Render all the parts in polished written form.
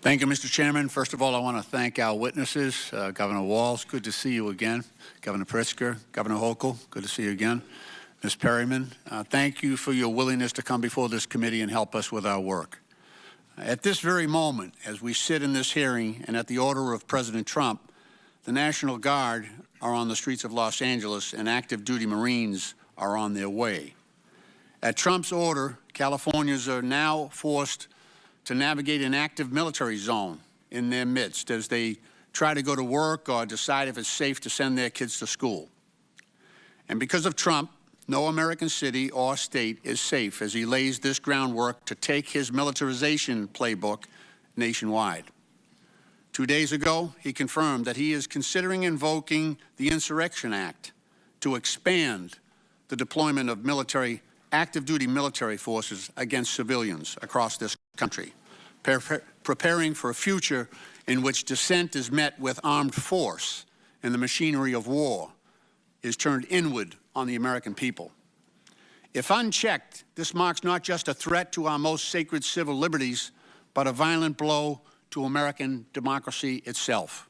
Thank you, Mr. Chairman. First of all, I want to thank our witnesses. Governor Walz, good to see you again. Governor Pritzker, Governor Hochul, good to see you again. Ms. Perryman, thank you for your willingness to come before this committee and help us with our work. At this very moment, as we sit in this hearing and at the order of President Trump, the National Guard are on the streets of Los Angeles and active duty Marines are on their way. At Trump's order, Californians are now forced to navigate an active military zone in their midst as they try to go to work or decide if it's safe to send their kids to school. And because of Trump, no American city or state is safe as he lays this groundwork to take his militarization playbook nationwide. 2 days ago, he confirmed that he is considering invoking the Insurrection Act to expand the deployment of active duty military forces against civilians across this country, preparing for a future in which dissent is met with armed force and the machinery of war is turned inward on the American people. If unchecked, this marks not just a threat to our most sacred civil liberties, but a violent blow to American democracy itself.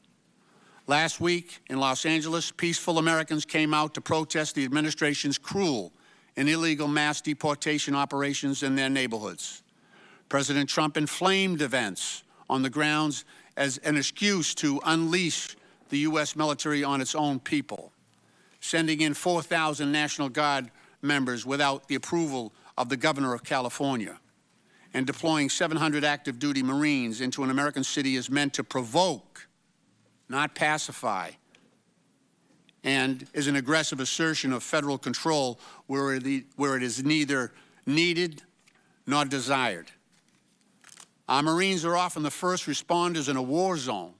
Last week in Los Angeles, peaceful Americans came out to protest the administration's cruel and illegal mass deportation operations in their neighborhoods. President Trump inflamed events on the grounds as an excuse to unleash the U.S. military on its own people, sending in 4,000 National Guard members without the approval of the governor of California, and deploying 700 active duty Marines into an American city is meant to provoke, not pacify, and is an aggressive assertion of federal control where it is neither needed nor desired. Our Marines are often the first responders in a war zone,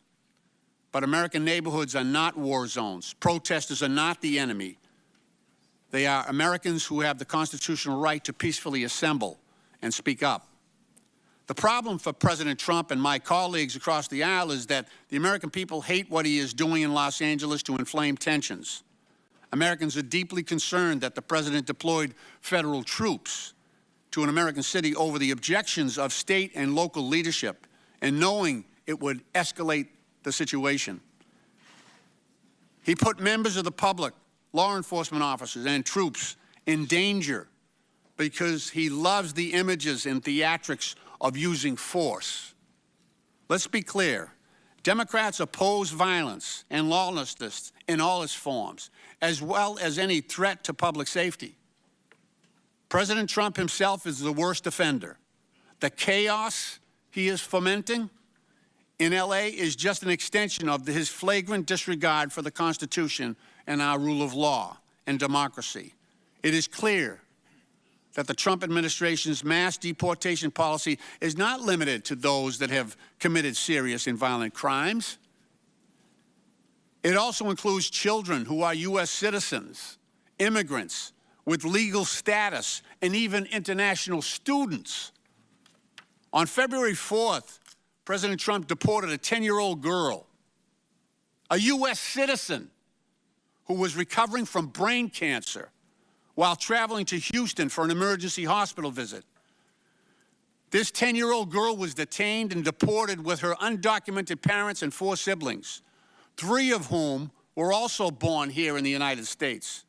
but American neighborhoods are not war zones. Protesters are not the enemy. They are Americans who have the constitutional right to peacefully assemble and speak up. The problem for President Trump and my colleagues across the aisle is that the American people hate what he is doing in Los Angeles to inflame tensions. Americans are deeply concerned that the president deployed federal troops to an American city over the objections of state and local leadership and knowing it would escalate the situation. He put members of the public, law enforcement officers, and troops in danger because he loves the images and theatrics of using force. Let's be clear. Democrats oppose violence and lawlessness in all its forms, as well as any threat to public safety. President Trump himself is the worst offender. The chaos he is fomenting in L.A. is just an extension of his flagrant disregard for the Constitution and our rule of law and democracy. It is clear that the Trump administration's mass deportation policy is not limited to those that have committed serious and violent crimes. It also includes children who are U.S. citizens, immigrants with legal status, and even international students. On February 4th, President Trump deported a 10-year-old girl, a U.S. citizen who was recovering from brain cancer while traveling to Houston for an emergency hospital visit. This 10-year-old girl was detained and deported with her undocumented parents and 4 siblings, 3 of whom were also born here in the United States.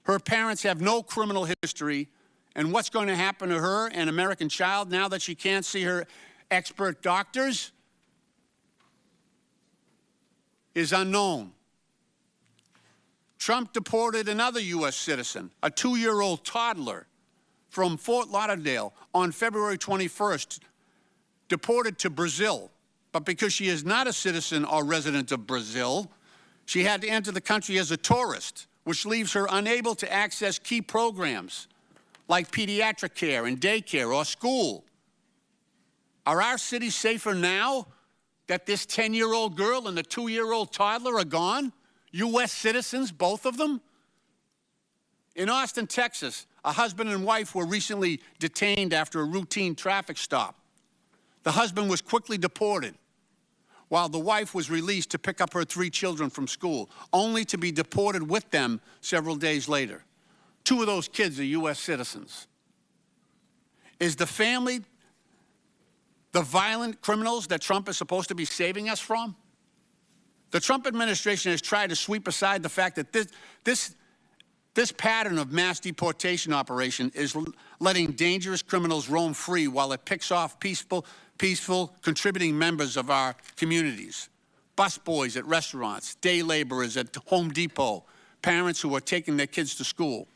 Her parents have no criminal history, and what's going to happen to her, an American child, now that she can't see her expert doctors, is unknown. Trump deported another U.S. citizen, a 2-year-old toddler from Fort Lauderdale on February 21st, deported to Brazil. But because she is not a citizen or resident of Brazil, she had to enter the country as a tourist, which leaves her unable to access key programs like pediatric care and daycare or school. Are our cities safer now that this 10-year-old girl and the 2-year-old toddler are gone? U.S. citizens, both of them? In Austin, Texas, a husband and wife were recently detained after a routine traffic stop. The husband was quickly deported, while the wife was released to pick up her 3 children from school, only to be deported with them several days later. 2 of those kids are U.S. citizens. Is the family the violent criminals that Trump is supposed to be saving us from? The Trump administration has tried to sweep aside the fact that this pattern of mass deportation operation is letting dangerous criminals roam free while it picks off peaceful, contributing members of our communities. Busboys at restaurants, day laborers at Home Depot, parents who are taking their kids to school.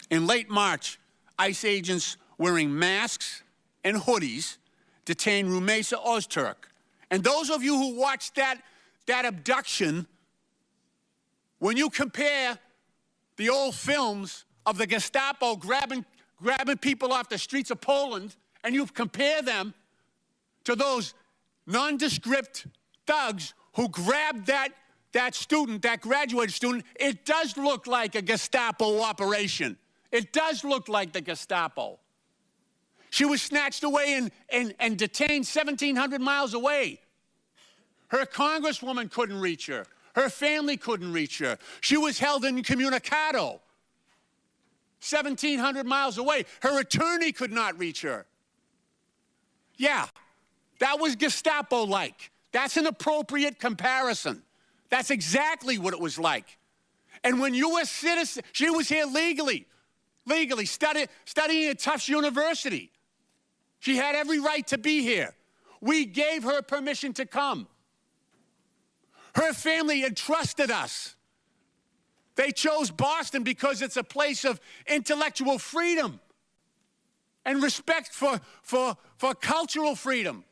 In late March, ICE agents wearing masks and hoodies detained Rumeysa Ozturk. And those of you who watched that abduction, when you compare the old films of the Gestapo grabbing people off the streets of Poland, and you compare them to those nondescript thugs who grabbed that student, that graduated student, it does look like a Gestapo operation. It does look like the Gestapo. She was snatched away and detained 1,700 miles away. Her congresswoman couldn't reach her. Her family couldn't reach her. She was held incommunicado, 1,700 miles away. Her attorney could not reach her. Yeah, that was Gestapo-like. That's an appropriate comparison. That's exactly what it was like. And when U.S. citizen, she was here legally studying at Tufts University. She had every right to be here. We gave her permission to come. Her family entrusted us. They chose Boston because it's a place of intellectual freedom and respect for cultural freedom.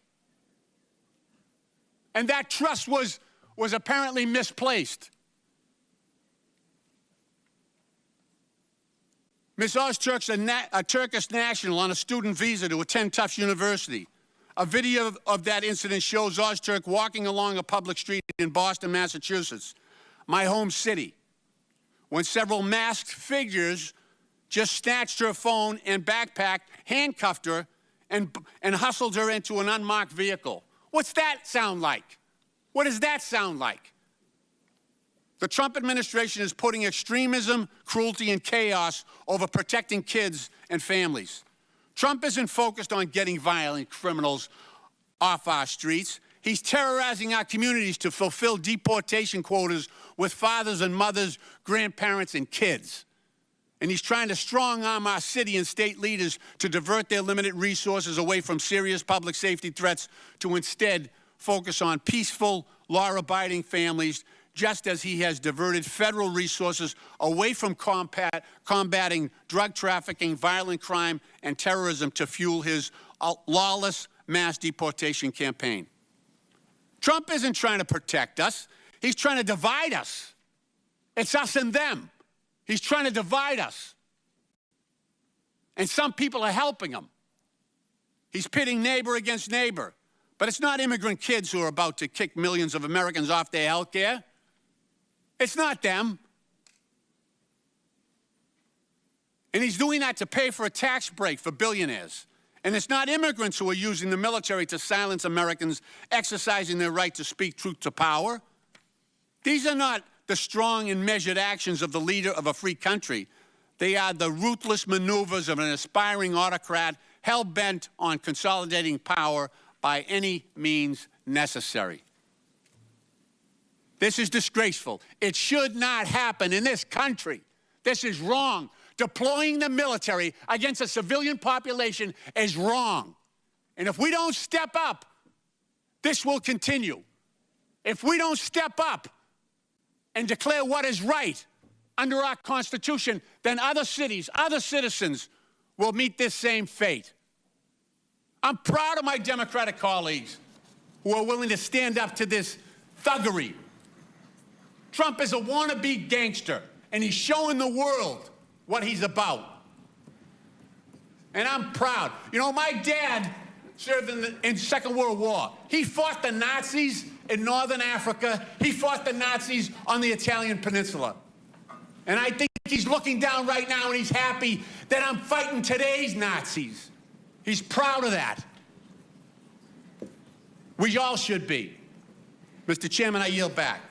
And that trust was apparently misplaced. Ms. Ozturk's a Turkish national on a student visa to attend Tufts University. A video of that incident shows Ozturk walking along a public street in Boston, Massachusetts, my home city, when several masked figures just snatched her phone and backpack, handcuffed her, and hustled her into an unmarked vehicle. What's that sound like? What does that sound like? The Trump administration is putting extremism, cruelty, and chaos over protecting kids and families. Trump isn't focused on getting violent criminals off our streets. He's terrorizing our communities to fulfill deportation quotas with fathers and mothers, grandparents, and kids. And he's trying to strong-arm our city and state leaders to divert their limited resources away from serious public safety threats to instead focus on peaceful, law-abiding families, just as he has diverted federal resources away from combating drug trafficking, violent crime, and terrorism to fuel his lawless mass deportation campaign. Trump isn't trying to protect us. He's trying to divide us. It's us and them. He's trying to divide us. And some people are helping him. He's pitting neighbor against neighbor. But it's not immigrant kids who are about to kick millions of Americans off their health care. It's not them. And he's doing that to pay for a tax break for billionaires. And it's not immigrants who are using the military to silence Americans exercising their right to speak truth to power. These are not the strong and measured actions of the leader of a free country. They are the ruthless maneuvers of an aspiring autocrat hell-bent on consolidating power by any means necessary. This is disgraceful. It should not happen in this country. This is wrong. Deploying the military against a civilian population is wrong. And if we don't step up, this will continue. If we don't step up and declare what is right under our Constitution, then other cities, other citizens will meet this same fate. I'm proud of my Democratic colleagues who are willing to stand up to this thuggery. Trump is a wannabe gangster, and he's showing the world what he's about. And I'm proud. You know, my dad served in Second World War. He fought the Nazis in Northern Africa. He fought the Nazis on the Italian peninsula. And I think he's looking down right now and he's happy that I'm fighting today's Nazis. He's proud of that. We all should be. Mr. Chairman, I yield back.